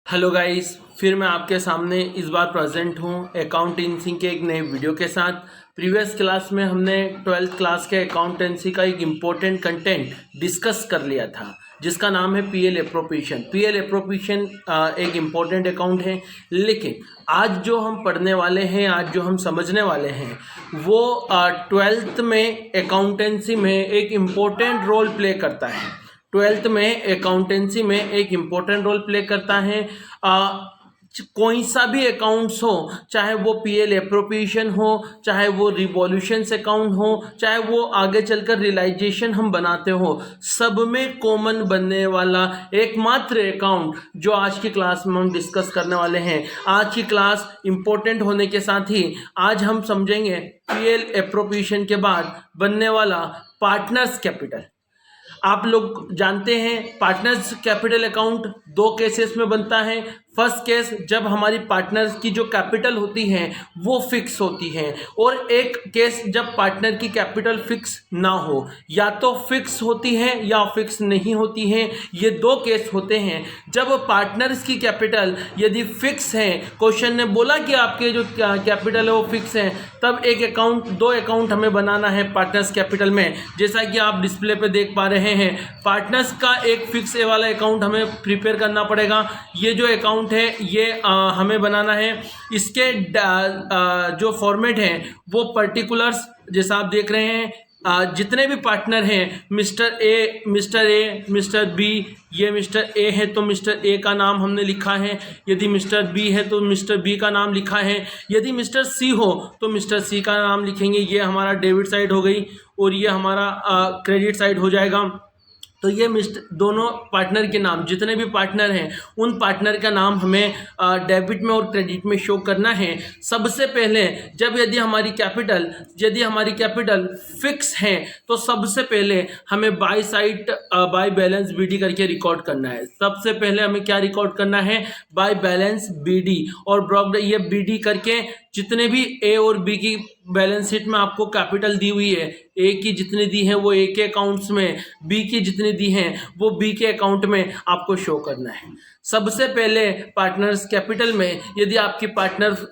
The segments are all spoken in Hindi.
हेलो गाइस, फिर मैं आपके सामने इस बार प्रेजेंट हूँ अकाउंटेंसी के एक नए वीडियो के साथ। प्रीवियस क्लास में हमने 12th क्लास के अकाउंटेंसी का एक इम्पोर्टेंट कंटेंट डिस्कस कर लिया था जिसका नाम है पीएल एप्रोप्रिएशन। पीएल एप्रोप्रिएशन एक इम्पोर्टेंट अकाउंट है, लेकिन आज जो हम पढ़ने वाले हैं, आज जो हम समझने वाले हैं वो 12th में अकाउंटेंसी में एक इम्पोर्टेंट रोल प्ले करता है। 12th में अकाउंटेंसी में एक इम्पोर्टेंट रोल प्ले करता है। कोई सा भी अकाउंट्स हो, चाहे वो पीएल एप्रोप्रिएशन हो, चाहे वो रिवॉल्यूशंस अकाउंट हो, चाहे वो आगे चलकर रियलाइजेशन हम बनाते हो, सब में कॉमन बनने वाला एकमात्र अकाउंट जो आज की क्लास में हम डिस्कस करने वाले हैं। आज की क्लास इम्पोर्टेंट होने के साथ ही आज हम समझेंगे पीएल एप्रोप्रिएशन के बाद बनने वाला पार्टनर्स कैपिटल। आप लोग जानते हैं पार्टनर्स कैपिटल अकाउंट दो केसेस में बनता है। फर्स्ट केस जब हमारी पार्टनर्स की जो कैपिटल होती है वो फिक्स होती है, और एक केस जब पार्टनर की कैपिटल फिक्स ना हो, या तो फिक्स होती है या फिक्स नहीं होती है। ये दो केस होते हैं। जब पार्टनर्स की कैपिटल यदि फिक्स है, क्वेश्चन ने बोला कि आपके जो कैपिटल है वो फिक्स है, तब एक अकाउंट, दो अकाउंट हमें बनाना है पार्टनर्स कैपिटल में। जैसा कि आप डिस्प्ले पे देख पा रहे हैं, पार्टनर्स का एक फिक्स ए वाला अकाउंट हमें प्रिपेयर करना पड़ेगा। ये जो अकाउंट है ये हमें बनाना है। इसके जो फॉर्मेट है वो पर्टिकुलर्स जैसा आप देख रहे हैं, जितने भी पार्टनर हैं, मिस्टर ए, मिस्टर बी, ये मिस्टर ए है तो मिस्टर ए का नाम हमने लिखा है। यदि मिस्टर बी है तो मिस्टर बी का नाम लिखा है। यदि मिस्टर सी हो तो मिस्टर सी का नाम लिखेंगे। ये हमारा डेबिट साइड हो गई और ये हमारा क्रेडिट साइड हो जाएगा। तो ये दोनों पार्टनर के नाम, जितने भी पार्टनर हैं उन पार्टनर का नाम हमें डेबिट में और क्रेडिट में शो करना है। सबसे पहले यदि हमारी कैपिटल फिक्स है तो सबसे पहले हमें बाय बैलेंस बीडी करके रिकॉर्ड करना है। सबसे पहले हमें क्या रिकॉर्ड करना है? By balance BD. और ये बीडी करके जितने भी ए और बी की बैलेंस शीट में आपको कैपिटल दी हुई है, ए की जितनी दी है वो ए के अकाउंट्स में, बी की जितनी दी हैं वो बी के अकाउंट में आपको शो करना है। सबसे पहले पार्टनर्स कैपिटल में यदि आपकी पार्टनर्स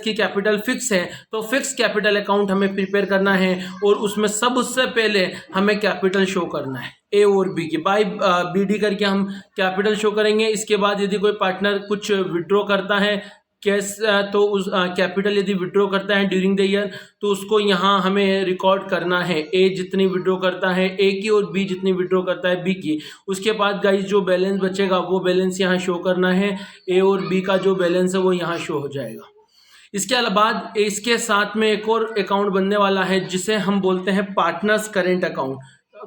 की कैपिटल फिक्स है तो फिक्स कैपिटल अकाउंट हमें प्रिपेयर करना है, और उसमें सबसे पहले हमें कैपिटल शो करना है ए और बी की। बाय बीडी करके हम कैपिटल शो करेंगे। इसके बाद यदि कोई पार्टनर कुछ विड्रॉ करता है कैश, तो उस कैपिटल यदि विड्रॉ करता है ड्यूरिंग द ईयर तो उसको यहाँ हमें रिकॉर्ड करना है। ए जितनी विड्रॉ करता है ए की और बी जितनी विड्रॉ करता है बी की। उसके बाद गाइस जो बैलेंस बचेगा वो बैलेंस यहाँ शो करना है। ए और बी का जो बैलेंस है वो यहाँ शो हो जाएगा। इसके बाद इसके साथ में एक और अकाउंट बनने वाला है जिसे हम बोलते हैं पार्टनर्स करेंट अकाउंट।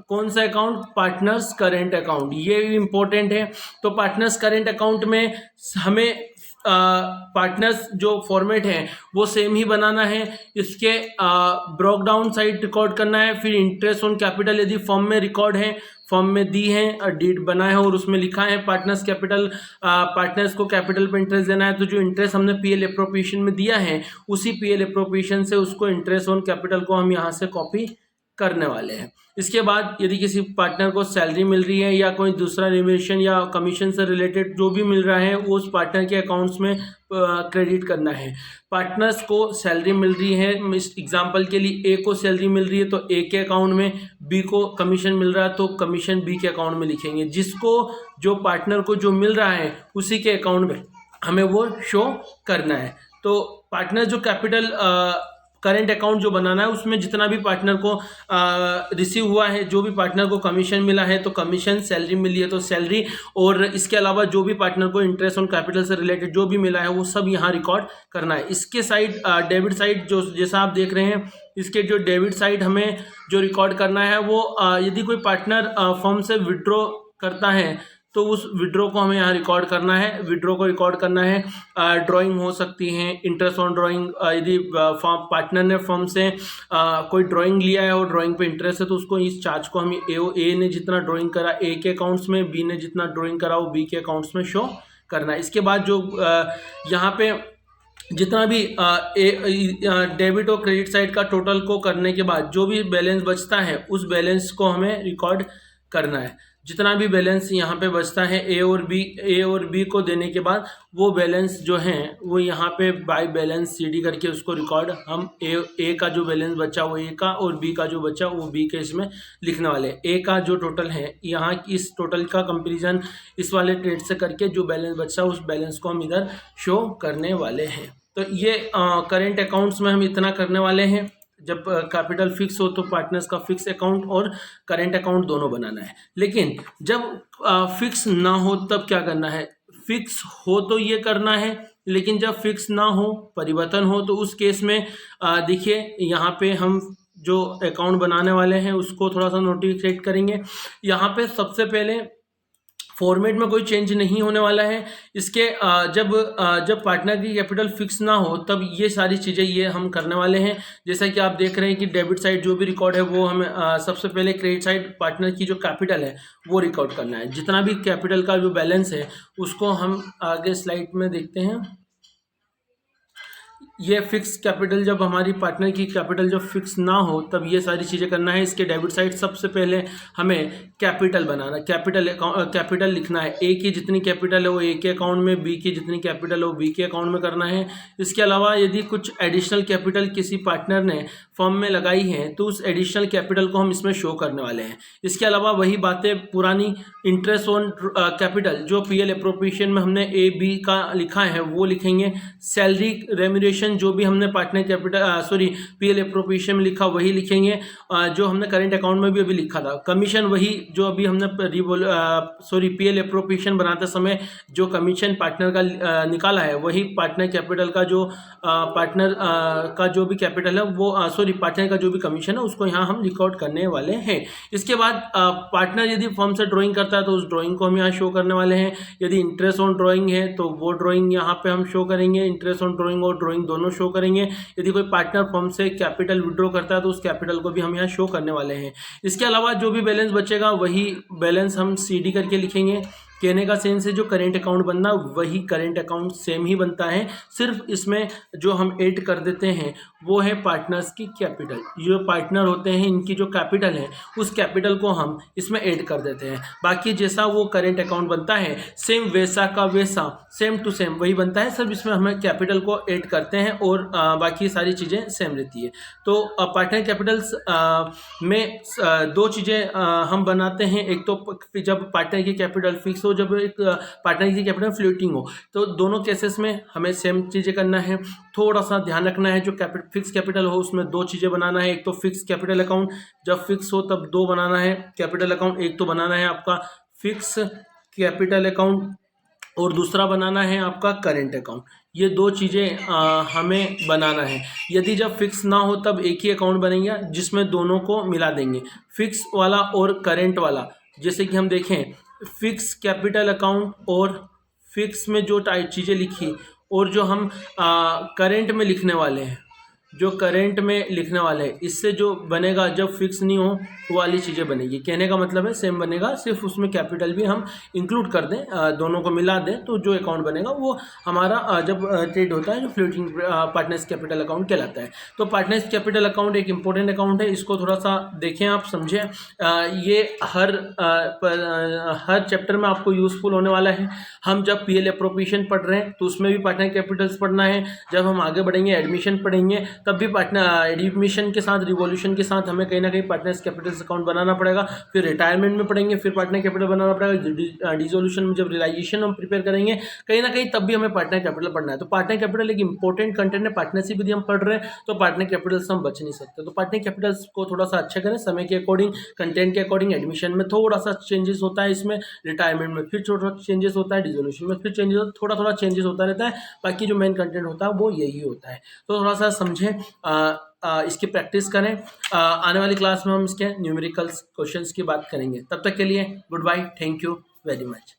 कौन सा अकाउंट? Partners current account. ये भी इम्पोर्टेंट है। तो पार्टनर्स करेंट अकाउंट में हमें पार्टनर्स जो फॉर्मेट है वो सेम ही बनाना है। इसके ब्रोक डाउन साइड रिकॉर्ड करना है। फिर इंटरेस्ट ऑन कैपिटल यदि फॉर्म में रिकॉर्ड है, फॉर्म में दी है, डीड बना है और उसमें लिखा है पार्टनर्स कैपिटल, पार्टनर्स को कैपिटल पे इंटरेस्ट देना है, तो जो इंटरेस्ट हमने पीएल एप्रोप्रिएशन में दिया है उसी पीएल एप्रोप्रिएशन से उसको इंटरेस्ट ऑन कैपिटल को हम यहाँ से कॉपी करने वाले हैं। इसके बाद यदि किसी पार्टनर को सैलरी मिल रही है या कोई दूसरा रिमिशन या कमीशन से रिलेटेड जो भी मिल रहा है वो उस पार्टनर के अकाउंट्स में क्रेडिट करना है। पार्टनर्स को सैलरी मिल रही है, एग्जांपल के लिए ए को सैलरी मिल रही है तो ए के अकाउंट में, बी को कमीशन मिल रहा है तो कमीशन बी के अकाउंट में लिखेंगे। जिसको जो पार्टनर को जो मिल रहा है उसी के अकाउंट में हमें वो शो करना है। तो पार्टनर जो कैपिटल करेंट अकाउंट जो बनाना है उसमें जितना भी पार्टनर को रिसीव हुआ है, जो भी पार्टनर को कमीशन मिला है तो कमीशन, सैलरी मिली है तो सैलरी, और इसके अलावा जो भी पार्टनर को इंटरेस्ट ऑन कैपिटल से रिलेटेड जो भी मिला है वो सब यहाँ रिकॉर्ड करना है। इसके साइड डेबिट साइड जो जैसा आप देख रहे हैं, इसके जो डेबिट साइड हमें जो रिकॉर्ड करना है वो यदि कोई पार्टनर फर्म से विड्रॉ करता है तो उस विड्रॉ को हमें यहाँ रिकॉर्ड करना है। विड्रॉ को रिकॉर्ड करना है। ड्राइंग हो सकती है, इंटरेस्ट ऑन ड्राइंग, यदि पार्टनर ने फर्म से कोई ड्राइंग लिया है और ड्राइंग पे इंटरेस्ट है तो उसको इस चार्ज को हमें ए ने जितना ड्राइंग करा ए के अकाउंट्स में, बी ने जितना ड्राइंग करा वो बी के अकाउंट्स में शो करना है। इसके बाद जो यहाँ पे जितना भी डेबिट और क्रेडिट साइड का टोटल को करने के बाद जो भी बैलेंस बचता है उस बैलेंस को हमें रिकॉर्ड करना है। जितना भी बैलेंस यहाँ पे बचता है ए और बी को देने के बाद वो बैलेंस जो है वो यहाँ पे बाय बैलेंस CD करके उसको रिकॉर्ड हम ए का जो बैलेंस बचा वो ए का और बी का जो बचा वो बी के इसमें लिखने वाले हैं। ए का जो टोटल है यहाँ इस टोटल का कंपेरिजन इस वाले ट्रेड से करके जो बैलेंस बचा उस बैलेंस को हम इधर शो करने वाले हैं। तो ये करेंट अकाउंट्स में हम इतना करने वाले हैं। जब कैपिटल फिक्स हो तो पार्टनर्स का फिक्स अकाउंट और करेंट अकाउंट दोनों बनाना है। लेकिन जब फिक्स ना हो तब क्या करना है? फिक्स हो तो ये करना है, लेकिन जब फिक्स ना हो, परिवर्तन हो, तो उस केस में देखिए यहाँ पे हम जो अकाउंट बनाने वाले हैं उसको थोड़ा सा नोटिफिकेट करेंगे। यहाँ पे सबसे पहले फॉर्मेट में कोई चेंज नहीं होने वाला है। इसके जब पार्टनर की कैपिटल फिक्स ना हो तब ये सारी चीज़ें ये हम करने वाले हैं। जैसा कि आप देख रहे हैं कि डेबिट साइड जो भी रिकॉर्ड है वो हमें सबसे पहले क्रेडिट साइड पार्टनर की जो कैपिटल है वो रिकॉर्ड करना है। जितना भी कैपिटल का जो बैलेंस है उसको हम आगे स्लाइड में देखते हैं। ये फिक्स कैपिटल, जब हमारी पार्टनर की कैपिटल जब फिक्स ना हो तब ये सारी चीज़ें करना है। इसके डेबिट साइड सबसे पहले हमें कैपिटल बनाना, कैपिटल लिखना है। ए की जितनी कैपिटल है वो ए के अकाउंट में, बी की जितनी कैपिटल है वो बी के अकाउंट में करना है। इसके अलावा यदि कुछ एडिशनल कैपिटल किसी पार्टनर ने फर्म में लगाई है तो उस एडिशनल कैपिटल को हम इसमें शो करने वाले हैं। इसके अलावा वही बातें पुरानी इंटरेस्ट ऑन कैपिटल जो PL एप्रोप्रिएशन में हमने AB का लिखा है वो लिखेंगे। सैलरी रेम्यूनरेशन जो भी हमने पार्टनर कैपिटल PL एप्रोप्रिएशन में लिखा वही लिखेंगे जो हमने करेंट अकाउंट में भी अभी लिखा था। कमीशन वही जो अभी हमने PL एप्रोप्रिएशन बनाते समय जो कमीशन पार्टनर का निकाला है वही पार्टनर कैपिटल का जो पार्टनर का जो भी कैपिटल है वो पार्टनर का जो भी कमीशन है उसको यहाँ हम रिकॉर्ड करने वाले हैं। इसके बाद पार्टनर यदि फर्म से ड्राइंग करता है तो उस ड्राइंग को हम यहाँ शो करने वाले हैं। यदि इंटरेस्ट ऑन ड्राइंग है तो वो ड्राइंग यहाँ पे हम शो करेंगे, इंटरेस्ट ऑन ड्राइंग और ड्राइंग दोनों शो करेंगे। यदि कोई पार्टनर फर्म से कैपिटल विड्रॉ करता है तो उस कैपिटल को भी हम यहाँ शो करने वाले हैं। इसके अलावा जो भी बैलेंस बचेगा वही बैलेंस हम CD करके लिखेंगे। कहने का सेंस है जो करेंट अकाउंट बनना वही करेंट अकाउंट सेम ही बनता है, सिर्फ इसमें जो हम ऐड कर देते हैं वो है पार्टनर्स की कैपिटल। जो पार्टनर होते हैं इनकी जो कैपिटल है उस कैपिटल को हम इसमें ऐड कर देते हैं। बाकी जैसा वो करेंट अकाउंट बनता है सेम वैसा का वैसा सेम टू सेम वही बनता है, सिर्फ इसमें हमें कैपिटल को ऐड करते हैं और बाकी सारी चीज़ें सेम रहती है। तो पार्टनर कैपिटल्स में दो चीज़ें हम बनाते हैं। एक तो जब पार्टनर की कैपिटल फिक्स हो, जब एक पार्टनर की कैपिटल फ्लोटिंग हो, तो दोनों केसेस में हमें सेम चीज़ें करना है। थोड़ा सा ध्यान रखना है, जो फिक्स कैपिटल हो उसमें दो चीज़ें बनाना है। एक तो फिक्स कैपिटल अकाउंट जब फिक्स हो तब दो बनाना है कैपिटल अकाउंट। एक तो बनाना है आपका फिक्स कैपिटल अकाउंट और दूसरा बनाना है आपका करेंट अकाउंट। ये दो चीज़ें हमें बनाना है। यदि जब फिक्स ना हो तब एक ही अकाउंट बनेगा जिसमें दोनों को मिला देंगे, फिक्स वाला और करेंट वाला। जैसे कि हम देखें फिक्स कैपिटल अकाउंट और फिक्स में जो चीज़ें लिखी और जो हम करेंट में लिखने वाले हैं, जो करेंट में लिखने वाले हैं, इससे जो बनेगा जब फिक्स नहीं हो वो वाली चीज़ें बनेगी। कहने का मतलब है सेम बनेगा, सिर्फ उसमें कैपिटल भी हम इंक्लूड कर दें, दोनों को मिला दें, तो जो अकाउंट बनेगा वो हमारा जब ट्रेड होता है जो फ्लोटिंग पार्टनर्स कैपिटल अकाउंट कहलाता है। तो पार्टनर्स कैपिटल अकाउंट एक इंपॉर्टेंट अकाउंट है, इसको थोड़ा सा देखें, आप समझें। ये हर चैप्टर में आपको यूज़फुल होने वाला है। हम जब PL एप्रोप्रिएशन पढ़ रहे हैं तो उसमें भी पार्टनर कैपिटल्स पढ़ना है। जब हम आगे बढ़ेंगे एडमिशन पढ़ेंगे तब भी पार्टनर एडमिशन के साथ रिवॉल्यूशन के साथ हमें कहीं ना कहीं पार्टनर्स कैपिटल्स अकाउंट बनाना पड़ेगा। फिर रिटायरमेंट में पढ़ेंगे, फिर पार्टनर कैपिटल बनाना पड़ेगा। डिसोल्यूशन में जब रियलाइजेशन हम प्रिपेयर करेंगे कहीं ना कहीं तब भी हमें पार्टनर कैपिटल पढ़ना है। तो पार्टनर कैपिटल एक इंपॉर्टेंट कंटेंट है। पार्टनरशिप यदि हम पढ़ रहे हैं तो पार्टनर कैपिटल्स हम बच नहीं सकते। तो पार्टनर कैपिटल्स को थोड़ा सा अच्छा करें, समय के अकॉर्डिंग, कंटेंट के अकॉर्डिंग। एडमिशन में थोड़ा सा चेंजेस होता है, इसमें रिटायरमेंट में फिर थोड़ा चेंजेस होता है, डिसोल्यूशन में फिर चेंजेस होता है, थोड़ा चेंजेस होता रहता है। बाकी जो मेन कंटेंट होता है वो यही होता है। तो थोड़ा सा समझें, इसकी प्रैक्टिस करें। आने वाली क्लास में हम इसके न्यूमेरिकल्स क्वेश्चंस की बात करेंगे। तब तक के लिए good bye, thank you very much.